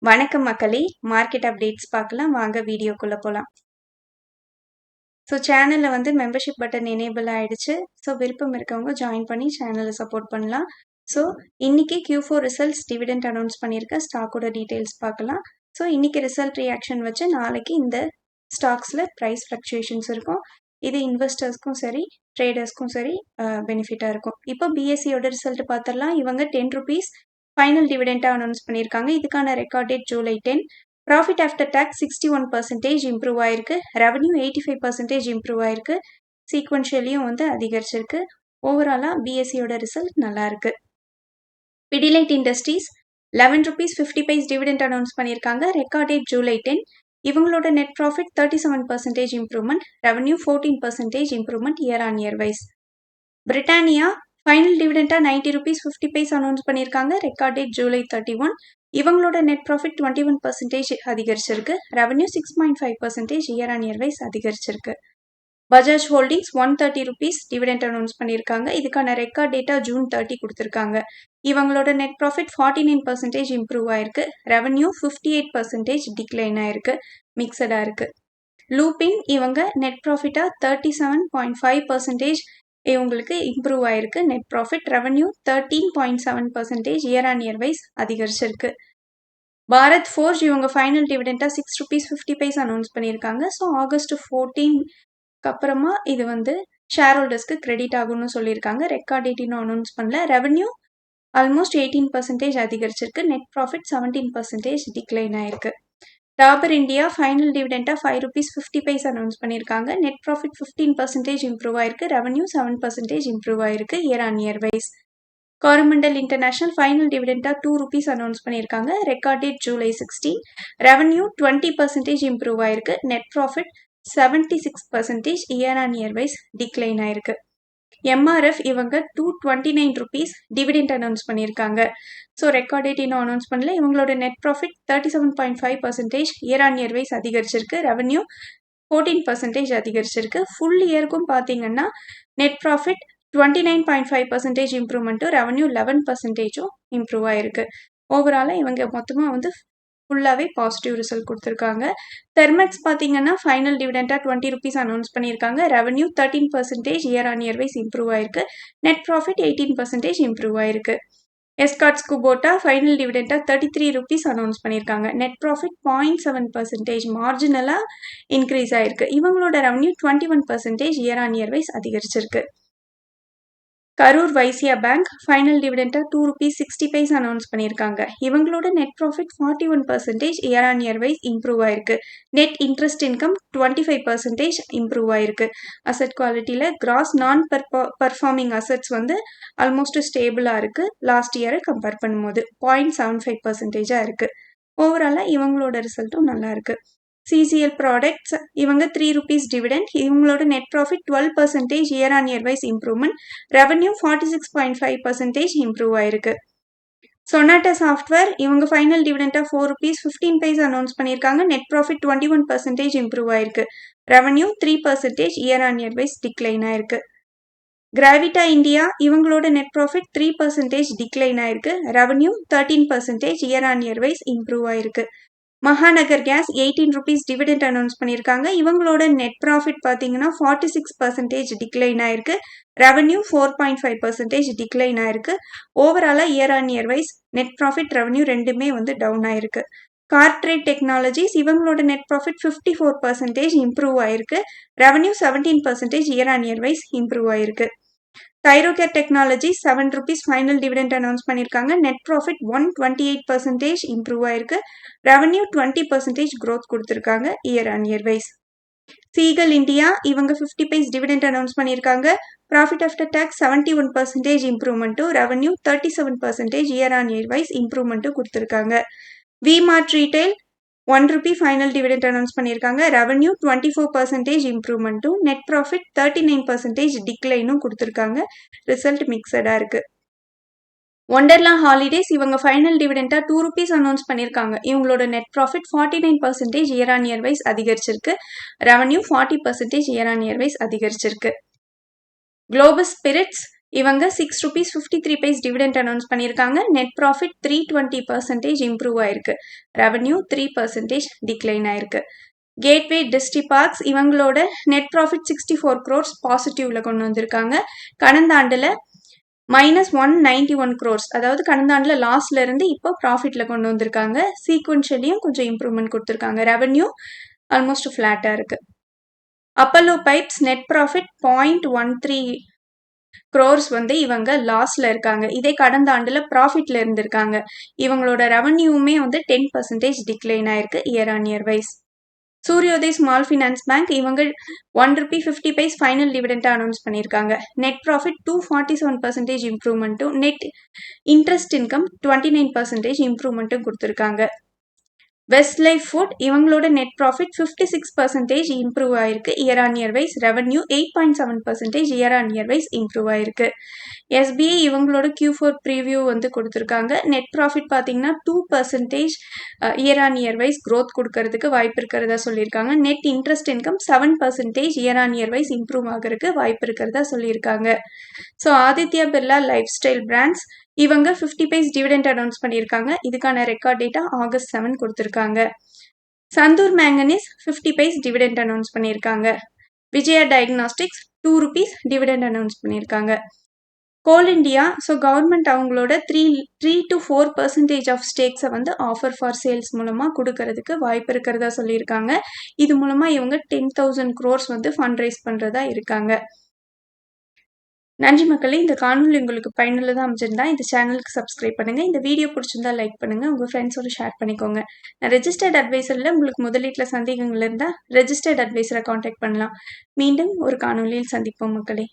வணக்கம் மக்களே! Market updates பார்க்கலாம். வாங்க வீடியோக்குள்ள போலாம். சேனல்ல மெம்பர்ஷிப் பட்டன் எனேபிள் ஆயிடுச்சு. விருப்பம் இருக்கவங்க ஜாயின் பண்ணி சேனல சப்போர்ட் பண்ணலாம். இன்னைக்கு Q4 ரிசல்ட்ஸ் டிவிடெண்ட் அனௌன்ஸ் பண்ணியிருக்க ஸ்டாக்கோட டீடைல்ஸ் பார்க்கலாம். இன்னைக்கு ரிசல்ட் ரியாக்ஷன் வச்சு நாளைக்கு இந்த ஸ்டாக்ஸ்ல பிரைஸ் ஃப்ளக்சுவேஷன்ஸ் இருக்கும். இது இன்வெஸ்டர்ஸ்க்கும் சரி, ட்ரேடர்ஸ்க்கும் சரி பெனிஃபிட்டா இருக்கும். இப்போ BSEயோட ரிசல்ட் பார்த்துடலாம். இவங்க ₹10 ஃபைனல் டிவிடெண்டா அனௌன்ஸ் பண்ணியிருக்காங்க. இதுக்கான record date July 10. Profit after tax 61% improve ஆயிருக்கு. ரெவன்யூ 85% இம்ப்ரூவ் ஆயிருக்கு. சீக்வென்ஷியலியும் அதிகரிச்சிருக்கு. ஓவராலா BSEயோட ரிசல்ட் நல்லா இருக்கு. பிடிலைட் இண்டஸ்ட்ரீஸ் ₹11.50 டிவிடெண்ட் அனௌன்ஸ் பண்ணியிருக்காங்க. Record date July 10. இவங்களோட net profit 37% improvement, revenue 14% improvement year on year wise. Britannia final டிவிடெண்டா ₹90.50 அனௌன்ஸ் பண்ணியிருக்காங்க. Record date July 31. இவங்களோட நெட் ப்ராஃபிட் 21% அதிகரிச்சிருக்கு. Revenue 6.5% year on year wise அதிகரிச்சிருக்கு. பஜாஜ் ஹோல்டிங்ஸ் ₹130 டிவிடெண்ட் அனௌன்ஸ் பண்ணியிருக்காங்க. இதுக்கான record data June 30 கொடுத்துருக்காங்க. இவங்களோட நெட் ப்ராஃபிட் 49% இம்ப்ரூவ் ஆயிருக்கு. ரெவன்யூ 58% டிக்ளைன் ஆயிருக்கு. மிக்சடா இருக்கு. லூபின் இவங்க நெட் ப்ராஃபிட்டா 37.5% இவங்களுக்கு இம்ப்ரூவ் ஆயிருக்கு. Net profit, revenue 13.7% year on year wise அதிகரிச்சிருக்கு. பாரத் ஃபோர்ஜ் இவங்க ஃபைனல் டிவிடெண்டா ₹6.50 அனௌன்ஸ் பண்ணியிருக்காங்க. ஆகஸ்ட் 14க்கு அப்புறமா இது ஷேர் ஹோல்டர்ஸ்க்கு கிரெடிட் ஆகும்னு சொல்லியிருக்காங்க. ரெக்கார்ட் டேட் இன்னும் அனௌன்ஸ் பண்ணல. ரெவன்யூ ஆல்மோஸ்ட் 18% அதிகரிச்சிருக்கு. நெட் ப்ராஃபிட் 17% டிக்ளைன் ஆயிருக்கு. டாபர் இந்தியா ஃபைனல் டிவிடெண்டா ₹5.50 அனௌன்ஸ் பண்ணியிருக்காங்க. நெட் ப்ராஃபிட் 15% இம்ப்ரூவ் ஆயிருக்கு. ரெவன்யூ 7% இம்ப்ரூவ் ஆயிருக்கு year on year wise. Coromandel International final டிவிடெண்டா ₹2 அனௌன்ஸ் பண்ணியிருக்காங்க. Record date July 16. Revenue 20% improve ஆயிருக்கு. Net profit 76% year on year wise decline ஆயிருக்கு. MRF இவங்க ₹229 டிவிடெண்ட் அனௌன்ஸ் பண்ணியிருக்காங்க. ரெக்கார்ட் டேட் இன்னும் அனௌன்ஸ் பண்ணல. இவங்களோட net profit 37.5% year on year wise அதிகரிச்சிருக்கு. ரெவன்யூ 14% அதிகரிச்சிருக்கு. ஃபுல் இயருக்கும் பார்த்தீங்கன்னா நெட் ப்ராஃபிட் 29.5% இம்ப்ரூவ்மெண்ட்டும், ரெவன்யூ 11% இம்ப்ரூவ் ஆயிருக்கு. ஓவராலாக இவங்க மொத்தமாக ஃபுல்லாகவே பாசிட்டிவ் ரிசல்ட் கொடுத்துருக்காங்க. தெர்மெக்ஸ் பார்த்தீங்கன்னா ஃபைனல் டிவிடெண்டா ₹20 அனௌன்ஸ் பண்ணியிருக்காங்க. Revenue 13% year on year wise improve ஆயிருக்கு. நெட் ப்ராஃபிட் 18% இம்ப்ரூவ் ஆயிருக்கு. எஸ்கார்ட்ஸ் குபோட்டா ஃபைனல் டிவிடெண்டா ₹33 அனௌன்ஸ் பண்ணியிருக்காங்க. நெட் ப்ராஃபிட் 0.7% மார்ஜினலாக இன்க்ரீஸ் ஆயிருக்கு. இவங்களோட revenue 21% year on year wise அதிகரிச்சிருக்கு. கரூர் வைசியா பேங்க் ஃபைனல் டிவிடெண்டா ₹2.60 அனௌன்ஸ் பண்ணியிருக்காங்க. இவங்களோட net profit 41% year on year wise improve ஆயிருக்கு. நெட் இன்ட்ரெஸ்ட் இன்கம் 25% இம்ப்ரூவ் ஆயிருக்கு. அசெட் குவாலிட்டியில் கிராஸ் நான் பர்ஃபார்மிங் அசெட்ஸ் ஆல்மோஸ்ட் ஸ்டேபிளாக இருக்கு. லாஸ்ட் இயரை கம்பேர் பண்ணும்போது 0.75% இருக்கு. ஓவராலாக இவங்களோட ரிசல்ட்டும் நல்லா இருக்கு. CCL ப்ராடக்ட்ஸ் இவங்க ₹3 டிவிடெண்ட், இவங்களோட net profit 12% year on year wise improvement, revenue 46.5% improve ஆயிருக்கு. சொனாட்டா சாஃப்ட்வேர் இவங்க ஃபைனல் டிவிடெண்டா ₹4.15 அனௌன்ஸ் பண்ணியிருக்காங்க. நெட் ப்ராஃபிட் 21% இம்ப்ரூவ் ஆயிருக்கு. Revenue 3% year on year wise decline ஆயிருக்கு. கிராவிட்டா இந்தியா இவங்களோட நெட் ப்ராஃபிட் 3% டிக்ளைன் ஆயிருக்கு. Revenue 13% year on year wise improve ஆயிருக்கு. Mahanagar case ₹18 dividend announce பண்ணியிருக்காங்க. இவங்களோட நெட் ப்ராஃபிட் பார்த்தீங்கன்னா 46% டிக்ளைன் ஆயிருக்கு. ரெவன்யூ 4.5% டிக்ளைன் ஆயிருக்கு. ஓவராலாக year on year wise net profit, revenue ரெண்டுமே டவுன் ஆயிருக்கு. கார்ட்ரேட் டெக்னாலஜிஸ் இவங்களோட நெட் ப்ராஃபிட் 54% இம்ப்ரூவ் ஆயிருக்கு. Revenue 17% year on year wise improve ஆயிருக்கு. Thyrocare Technology ₹7 final dividend announce பண்ணியிருக்காங்க. நெட் ப்ராஃபிட் 128% இம்ப்ரூவ் ஆயிருக்கு. ரெவன்யூ 20% க்ரோத் கொடுத்துருக்காங்க year on year wise. Ceigall India இவங்க ₹50 dividend announce பண்ணியிருக்காங்க. ப்ராஃபிட் ஆஃப்டர் டேக்ஸ் 71% இம்ப்ரூவ்மெண்ட்டும், revenue 37% year on year wise இம்ப்ரூவ்மெண்ட்டும் கொடுத்துருக்காங்க. V-Mart retail ₹1 final dividend announce பண்ணியிருக்காங்க. ரெவன்யூ 24% இம்ப்ரூவ்மெண்ட்டும், நெட் ப்ராஃபிட் 39% டிக்ளைனும் கொடுத்துருக்காங்க. ரிசல்ட் மிக்சடாக இருக்கு. ஒண்டர்லா ஹாலிடேஸ் இவங்க ஃபைனல் டிவிடெண்டா ₹2 அனௌன்ஸ் பண்ணியிருக்காங்க. இவங்களோட net profit 49% year on year wise அதிகரிச்சிருக்கு. Revenue 40% year on year wise அதிகரிச்சிருக்கு. குளோபஸ் ஸ்பிரிட்ஸ் இவங்க ₹6.53 டிவிடெண்ட் அனௌன்ஸ் பண்ணியிருக்காங்க. நெட் ப்ராஃபிட் 320% இம்ப்ரூவ் ஆயிருக்கு. ரெவன்யூ 3% டிக்ளைன் ஆயிருக்கு. கேட்வே டிஸ்டி பார்க்ஸ் இவங்களோட நெட் ப்ராஃபிட் 64 crores பாசிட்டிவ்ல கொண்டு வந்திருக்காங்க. கடந்த ஆண்டுல -191 crores, அதாவது கடந்த ஆண்டுல லாஸ்ல இருந்து இப்போ ப்ராஃபிட்ல கொண்டு வந்திருக்காங்க. சீக்வென்ஷியலியும் கொஞ்சம் இம்ப்ரூவ்மெண்ட் கொடுத்திருக்காங்க. ரெவன்யூ ஆல்மோஸ்ட் ஃபிளாட்டா இருக்கு. Apollo pipes net profit 0.13 crores இவங்க லாஸ்ல இருக்காங்க. இதே கடந்த ஆண்டுல ப்ராஃபிட்ல இருந்திருக்காங்க. இவங்களோட ரெவன்யூமே 10% டிக்ளைன் ஆயிருக்கு year on year wise. Suryoday small finance bank இவங்க ₹1.50 ஃபைனல் டிவிடெண்ட் அனௌன்ஸ் பண்ணியிருக்காங்க. நெட் ப்ராஃபிட் 247% இம்ப்ரூவ்மெண்ட்டும், நெட் இன்ட்ரெஸ்ட் இன்கம் 29% இம்ப்ரூவ்மெண்ட்டும் கொடுத்துருக்காங்க. வெஸ்ட் லைஃப் ஃபுட் இவங்களோட நெட் ப்ராஃபிட் 56% இம்ப்ரூவ் ஆயிருக்கு year on year wise. Revenue 8.7% year on year wise improve ஆயிருக்கு. SBI இவங்களோட Q4 preview கொடுத்துருக்காங்க. நெட் ப்ராஃபிட் பார்த்தீங்கன்னா 2% year on year wise growth கொடுக்கறதுக்கு வாய்ப்பு இருக்கிறதா சொல்லியிருக்காங்க. Net interest income 7% year on year wise improve ஆகிறதுக்கு வாய்ப்பு இருக்கிறதா சொல்லியிருக்காங்க. So Aditya Birla lifestyle brands இவங்க 50 டிவிடெண்ட் அனௌன்ஸ் பண்ணியிருக்காங்க. இதுக்கான ரெக்கார்ட் டேட்டா August 7 கொடுத்துருக்காங்க. சந்தூர் மேங்கனீஸ் 50 டிவிடெண்ட் அனௌன்ஸ் பண்ணியிருக்காங்க. விஜயா டயக்னாஸ்டிக்ஸ் ₹2 டிவிடெண்ட் அனௌன்ஸ் பண்ணியிருக்காங்க. கோல் இண்டியா கவர்மெண்ட் அவங்களோட 3 to 4% ஆஃப் ஸ்டேக்ஸை ஆஃபர் ஃபார் சேல்ஸ் மூலமா கொடுக்கறதுக்கு வாய்ப்பு இருக்கிறதா சொல்லியிருக்காங்க. இது மூலமா இவங்க 10,000 crores ஃபண்ட் ரைஸ் பண்றதா இருக்காங்க. நன்றி மக்களே. இந்த காணொலி உங்களுக்கு பயனுள்ளதாக அமைஞ்சிருந்தா இந்த சேனலுக்கு சப்ஸ்கிரைப் பண்ணுங்க. இந்த வீடியோ பிடிச்சிருந்தா லைக் பண்ணுங்க. உங்க ஃப்ரெண்ட்ஸோட ஷேர் பண்ணிக்கோங்க. நான் ரெஜிஸ்டர்ட் அட்வைசர்ல உங்களுக்கு முதலீட்டுல சந்தேகங்கள் இருந்தால் ரெஜிஸ்டர்ட் அட்வைசரை காண்டாக்ட் பண்ணலாம். மீண்டும் ஒரு காணொலியில் சந்திப்போம் மக்களே.